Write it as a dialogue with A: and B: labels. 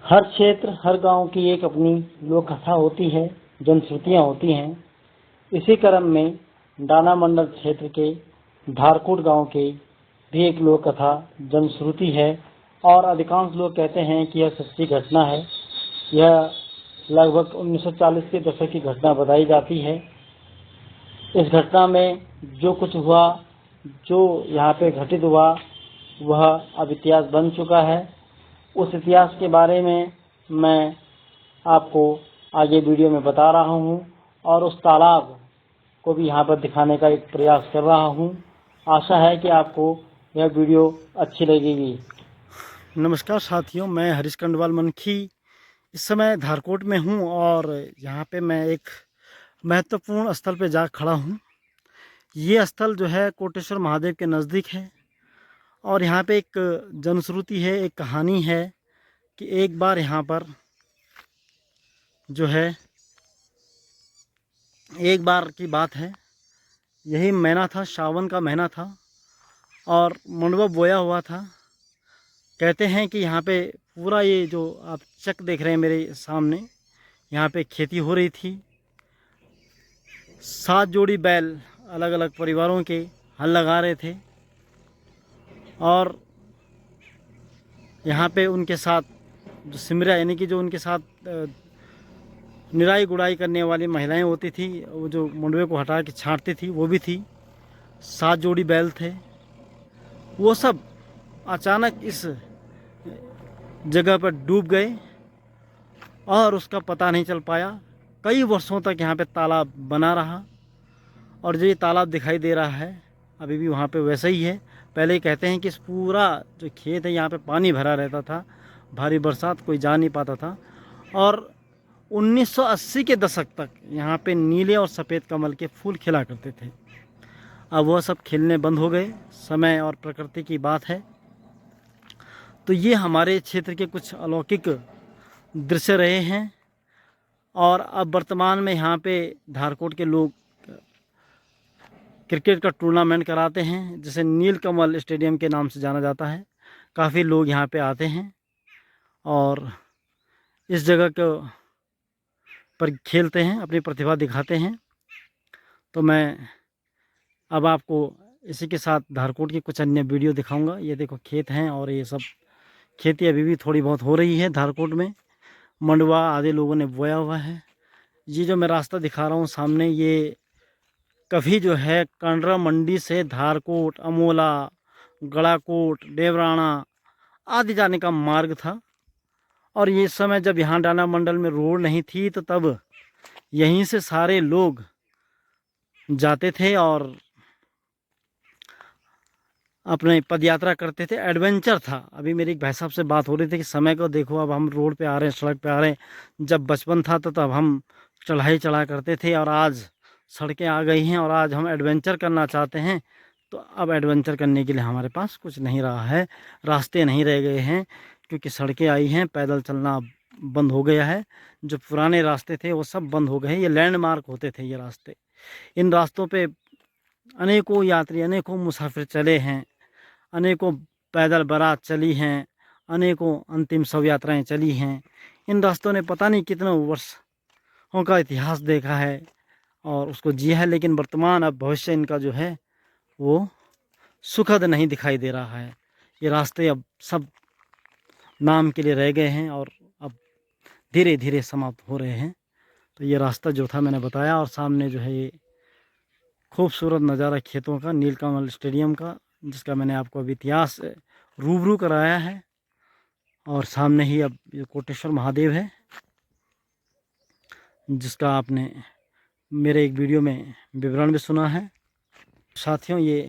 A: हर क्षेत्र, हर गांव की एक अपनी लोक कथा होती है, जनश्रुतियाँ होती हैं। इसी क्रम में डाना मंडल क्षेत्र के धारकूट गांव के भी एक लोक कथा जनश्रुति है और अधिकांश लोग कहते हैं कि यह सच्ची घटना है। यह लगभग 1940 के दशक की घटना बताई जाती है। इस घटना में जो कुछ हुआ, जो यहाँ पे घटित हुआ, वह अब इतिहास बन चुका है। उस इतिहास के बारे में मैं आपको आगे वीडियो में बता रहा हूँ और उस तालाब को भी यहाँ पर दिखाने का एक प्रयास कर रहा हूँ। आशा है कि आपको यह वीडियो अच्छी लगेगी। नमस्कार साथियों, मैं हरीश कंडवाल मनखी इस समय धारकोट में हूँ और यहाँ पे मैं एक महत्वपूर्ण स्थल पे जा खड़ा हूँ। ये स्थल जो है कोटेश्वर महादेव के नज़दीक है और यहाँ पे एक जनश्रुति है, एक कहानी है कि एक बार यहाँ पर जो है, एक बार की बात है, यही महीना था, सावन का महीना था और मंडवा बोया हुआ था। कहते हैं कि यहाँ पे पूरा ये जो आप चक देख रहे हैं मेरे सामने, यहाँ पे खेती हो रही थी। 7 जोड़ी बैल अलग अलग परिवारों के हल लगा रहे थे और यहाँ पे उनके साथ जो सिमरा यानी कि जो उनके साथ निराई गुड़ाई करने वाली महिलाएं होती थी, वो जो मंडवे को हटा के छांटती थी, वो भी थी। 7 जोड़ी बैल थे। वो सब अचानक इस जगह पर डूब गए और उसका पता नहीं चल पाया। कई वर्षों तक यहाँ पे तालाब बना रहा और जो ये तालाब दिखाई दे रहा है अभी भी वहाँ पे वैसा ही है। पहले कहते हैं कि इस पूरा जो खेत है यहाँ पे पानी भरा रहता था, भारी बरसात कोई जा नहीं पाता था और 1980 के दशक तक यहाँ पे नीले और सफ़ेद कमल के फूल खिला करते थे। अब वह सब खिलने बंद हो गए। समय और प्रकृति की बात है। तो ये हमारे क्षेत्र के कुछ अलौकिक दृश्य रहे हैं और अब वर्तमान में यहाँ पे धारकोट के लोग क्रिकेट का टूर्नामेंट कराते हैं, जिसे नीलकमल स्टेडियम के नाम से जाना जाता है। काफ़ी लोग यहाँ पे आते हैं और इस जगह को पर खेलते हैं, अपनी प्रतिभा दिखाते हैं। तो मैं अब आपको इसी के साथ धारकोट की कुछ अन्य वीडियो दिखाऊंगा। ये देखो खेत हैं और ये सब खेती अभी भी थोड़ी बहुत हो रही है धारकोट में। मंडवा आधे लोगों ने बोया हुआ है। ये जो मैं रास्ता दिखा रहा हूँ सामने, ये कभी जो है कांड्रा मंडी से धारकोट, अमोला, गड़ाकोट, देवराना आदि जाने का मार्ग था। और ये समय जब यहाँ डाना मंडल में रोड नहीं थी तो तब यहीं से सारे लोग जाते थे और अपने पदयात्रा करते थे। एडवेंचर था। अभी मेरी एक भाई साहब से बात हो रही थी कि समय को देखो, अब हम रोड पे आ रहे हैं, सड़क पे आ रहे हैं। जब बचपन था तो तब हम चढ़ाई चढ़ा करते थे और आज सड़कें आ गई हैं और आज हम एडवेंचर करना चाहते हैं। तो अब एडवेंचर करने के लिए हमारे पास कुछ नहीं रहा है, रास्ते नहीं रह गए हैं क्योंकि सड़कें आई हैं। पैदल चलना बंद हो गया है। जो पुराने रास्ते थे वो सब बंद हो गए हैं। ये लैंडमार्क होते थे ये रास्ते। इन रास्तों पे अनेकों यात्री, अनेकों मुसाफिर चले हैं, अनेकों पैदल बारात चली हैं, अनेकों अंतिम शव यात्राएँ चली हैं। इन रास्तों ने पता नहीं कितनों वर्षों का इतिहास देखा है और उसको जिया है, लेकिन वर्तमान अब भविष्य इनका जो है वो सुखद नहीं दिखाई दे रहा है। ये रास्ते अब सब नाम के लिए रह गए हैं और अब धीरे धीरे समाप्त हो रहे हैं। तो ये रास्ता जो था मैंने बताया और सामने जो है ये खूबसूरत नज़ारा खेतों का, नीलकमल स्टेडियम का, जिसका मैंने आपको अभी इतिहास रूबरू कराया है। और सामने ही अब ये कोटेश्वर महादेव है, जिसका आपने मेरे एक वीडियो में विवरण भी सुना है। साथियों, ये